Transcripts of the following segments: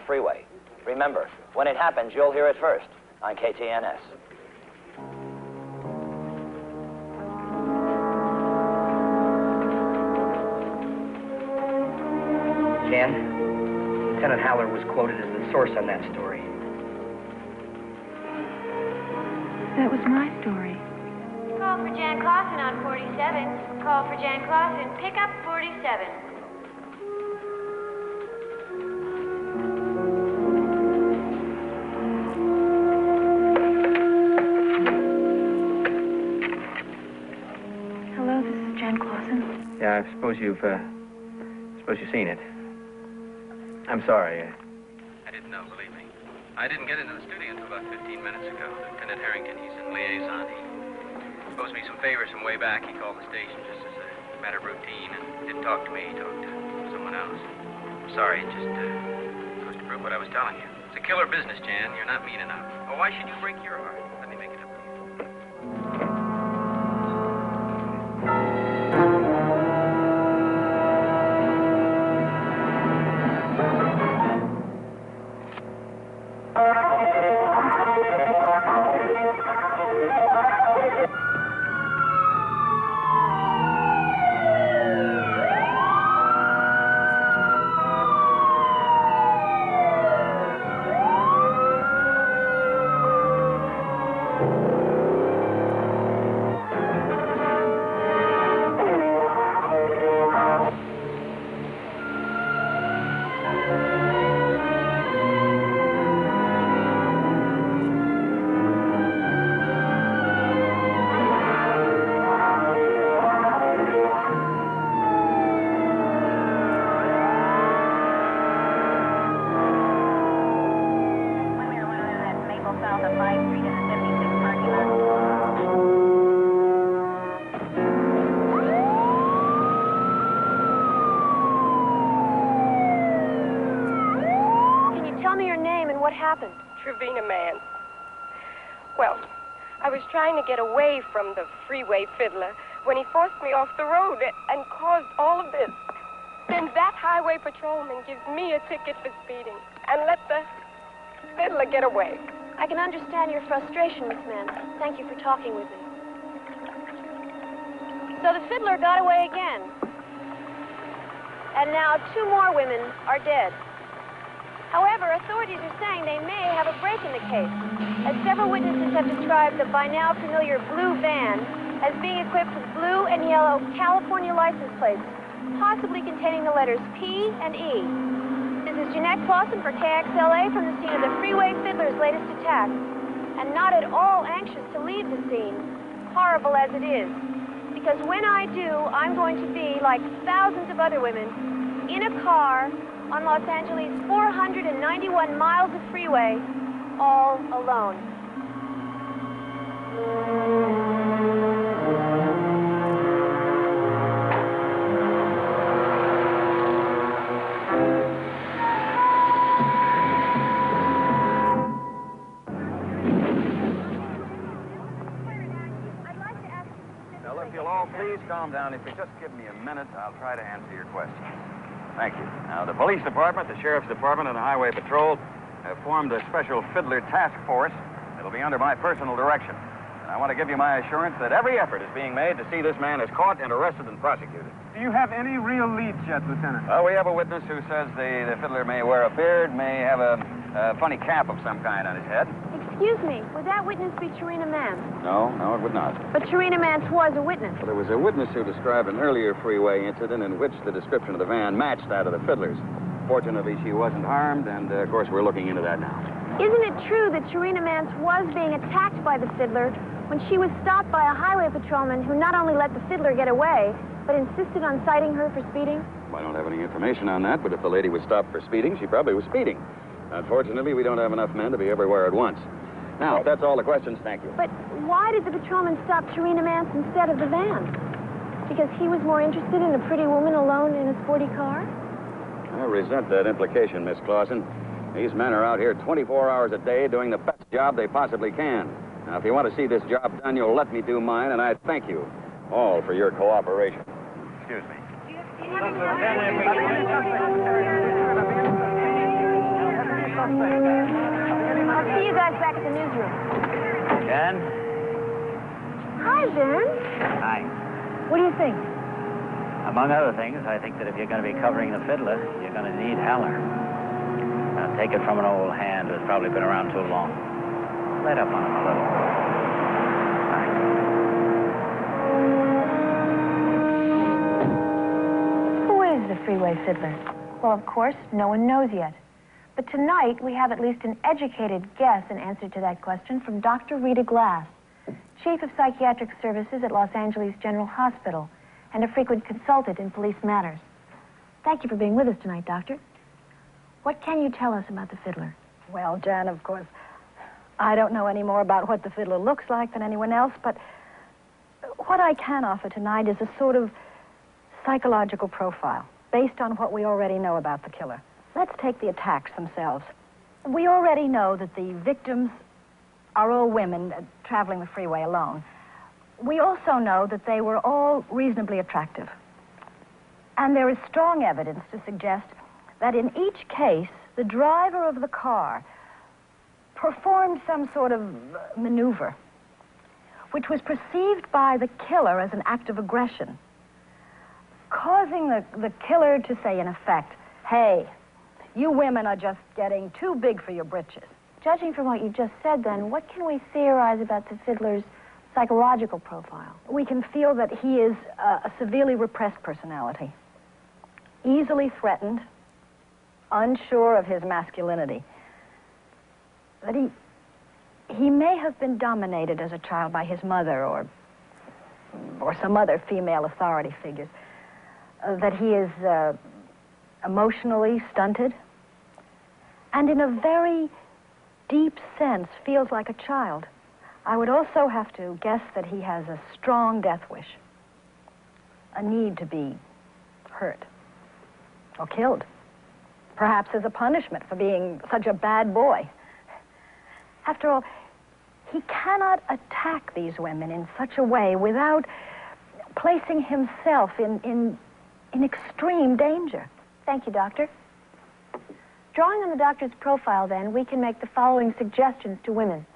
Freeway. Remember, when it happens, you'll hear it first on KTNS. Jan, Lieutenant Haller was quoted as the source on that story. That was my story. Call for Jan Clausen on 47. Call for Jan Clausen. Pick up 47. Hello, this is Jan Clausen. Yeah, I suppose you've seen it. I'm sorry. I didn't know, believe me. I didn't get into the studio until about 15 minutes ago. Lieutenant Harrington, he's in liaison. He owes me some favors from way back. He called the station just as a matter of routine and didn't talk to me. He talked to someone else. I'm sorry, it just goes to prove what I was telling you. It's a killer business, Jan. You're not mean enough. Oh, why should you break your heart? Let me make it up to you. I was trying to get away from the freeway fiddler when he forced me off the road and caused all of this. Then that highway patrolman gives me a ticket for speeding and let the fiddler get away. I can understand your frustration, Miss Mann. Thank you for talking with me. So the fiddler got away again. And now 2 more women are dead. However, authorities are saying they may have a break in the case, as several witnesses have described the by now familiar blue van as being equipped with blue and yellow California license plates, possibly containing the letters P and E. This is Jeanette Clausen for KXLA from the scene of the Freeway Fiddler's latest attack, and not at all anxious to leave the scene, horrible as it is, because when I do, I'm going to be, like thousands of other women, in a car on Los Angeles' 491 miles of freeway, all alone. Now, if you'll all please calm down. If you just give me a minute, I'll try to answer your questions. Thank you. Now, the police department, the sheriff's department, and the highway patrol have formed a special fiddler task force that'll be under my personal direction. And I want to give you my assurance that every effort is being made to see this man is caught and arrested and prosecuted. Do you have any real leads yet, Lieutenant? Well, we have a witness who says the fiddler may wear a beard, may have a funny cap of some kind on his head. Excuse me, would that witness be Tarina Mance? No, it would not. But Tarina Mance was a witness. Well, there was a witness who described an earlier freeway incident in which the description of the van matched that of the fiddler's. Fortunately, she wasn't harmed, and, of course, we're looking into that now. Isn't it true that Tarina Mance was being attacked by the fiddler when she was stopped by a highway patrolman who not only let the fiddler get away, but insisted on citing her for speeding? Well, I don't have any information on that, but if the lady was stopped for speeding, she probably was speeding. Unfortunately, we don't have enough men to be everywhere at once. Now, if that's all the questions, thank you. But why did the patrolman stop Tarina Mance instead of the van? Because he was more interested in a pretty woman alone in a sporty car? I resent that implication, Miss Clausen. These men are out here 24 hours a day doing the best job they possibly can. Now, if you want to see this job done, you'll let me do mine, and I thank you all for your cooperation. Excuse me. I'll see you guys back at the newsroom. Jen? Hi, Ben. Hi. What do you think? Among other things, I think that if you're going to be covering the fiddler, you're going to need Haller. Now, take it from an old hand who's probably been around too long. Let up on him a little. Who is the Freeway Fiddler? Well, of course, no one knows yet. But tonight, we have at least an educated guess in answer to that question from Dr. Rita Glass, Chief of Psychiatric Services at Los Angeles General Hospital and a frequent consultant in police matters. Thank you for being with us tonight, Doctor. What can you tell us about the fiddler? Well, Jan, of course, I don't know any more about what the fiddler looks like than anyone else, but what I can offer tonight is a sort of psychological profile based on what we already know about the killer. Let's take the attacks themselves. We already know that the victims are all women traveling the freeway alone. We also know that they were all reasonably attractive. And there is strong evidence to suggest that in each case, the driver of the car performed some sort of maneuver, which was perceived by the killer as an act of aggression, causing the killer to say, in effect, hey, you women are just getting too big for your britches. Judging from what you just said, then, what can we theorize about the fiddler's psychological profile? We can feel that he is a severely repressed personality, easily threatened, unsure of his masculinity. That he may have been dominated as a child by his mother or some other female authority figures. That he is emotionally stunted, and in a very deep sense feels like a child. I would also have to guess that he has a strong death wish, a need to be hurt or killed, perhaps as a punishment for being such a bad boy. After all, he cannot attack these women in such a way without placing himself in extreme danger. Thank you, Doctor. Drawing on the doctor's profile, then, we can make the following suggestions to women.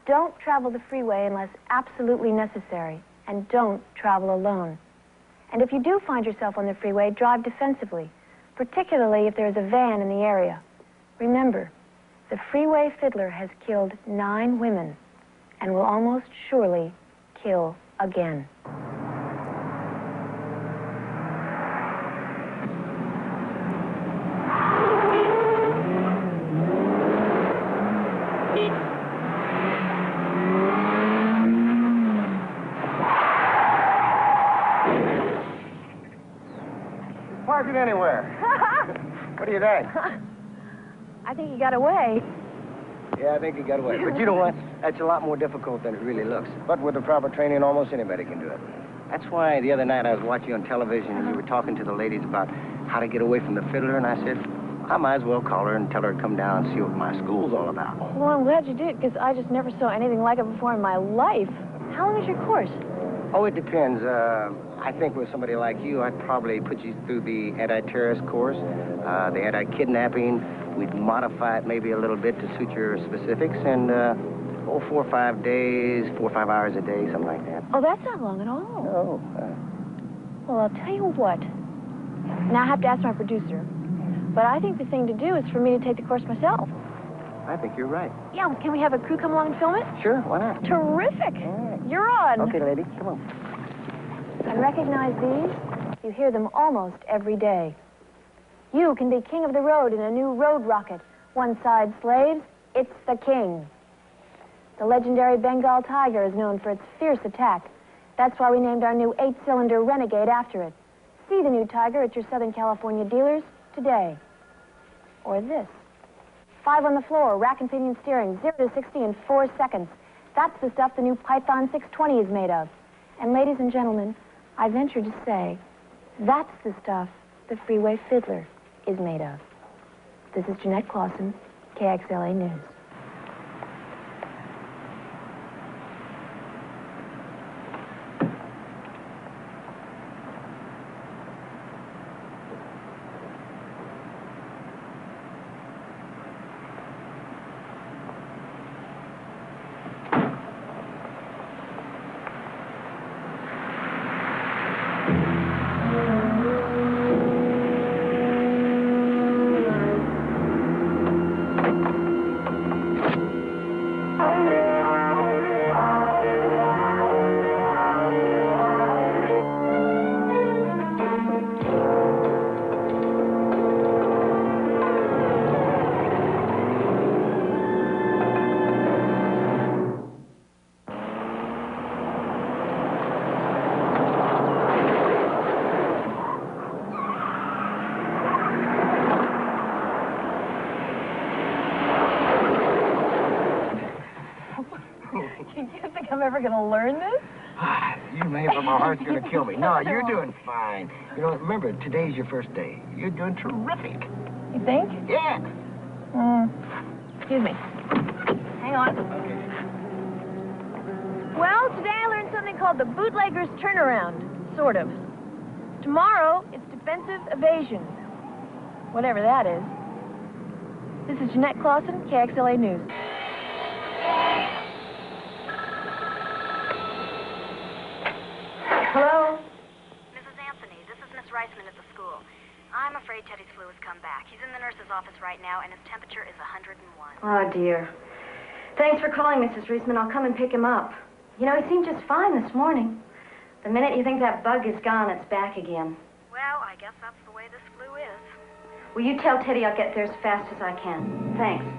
Don't travel the freeway unless absolutely necessary, and don't travel alone. And if you do find yourself on the freeway, drive defensively, particularly if there's a van in the area. Remember, the Freeway Fiddler has killed 9 women and will almost surely kill again. Park it anywhere. What do you think? I think he got away. Yeah, I think he got away. But you know what? That's a lot more difficult than it really looks. But with the proper training, almost anybody can do it. That's why the other night I was watching you on television and you were talking to the ladies about how to get away from the fiddler, and I said, I might as well call her and tell her to come down and see what my school's all about. Well, I'm glad you did, because I just never saw anything like it before in my life. How long is your course? Oh, it depends. I think with somebody like you, I'd probably put you through the anti-terrorist course, the anti-kidnapping. We'd modify it maybe a little bit to suit your specifics, and 4 or 5 days, 4 or 5 hours a day, something like that. Oh, that's not long at all. No. Well, I'll tell you what. Now, I have to ask my producer. But I think the thing to do is for me to take the course myself. I think you're right. Yeah, can we have a crew come along and film it? Sure, why not? Terrific. All right. You're on. Okay, lady, come on. And recognize these? You hear them almost every day. You can be king of the road in a new road rocket. One side slaves, it's the king. The legendary Bengal Tiger is known for its fierce attack. That's why we named our new 8-cylinder Renegade after it. See the new Tiger at your Southern California dealers today. Or this. 5 on the floor, rack and pinion steering, 0 to 60 in 4 seconds. That's the stuff the new Python 620 is made of. And ladies and gentlemen, I venture to say, that's the stuff the Freeway Fiddler is made of. This is Jeanette Clausen, KXLA News. I'm ever going to learn this? You may, but my heart's going to kill me. No, you're doing fine. You know, remember, today's your first day. You're doing terrific. You think? Yeah. Excuse me. Hang on. Well, today I learned something called the bootlegger's turnaround. Sort of. Tomorrow, it's defensive evasion. Whatever that is. This is Jeanette Clausen, KXLA News. Hello? Mrs. Anthony, this is Miss Reisman at the school. I'm afraid Teddy's flu has come back. He's in the nurse's office right now, and his temperature is 101. Oh, dear. Thanks for calling, Mrs. Reisman. I'll come and pick him up. You know, he seemed just fine this morning. The minute you think that bug is gone, it's back again. Well, I guess that's the way this flu is. Will you tell Teddy I'll get there as fast as I can? Thanks.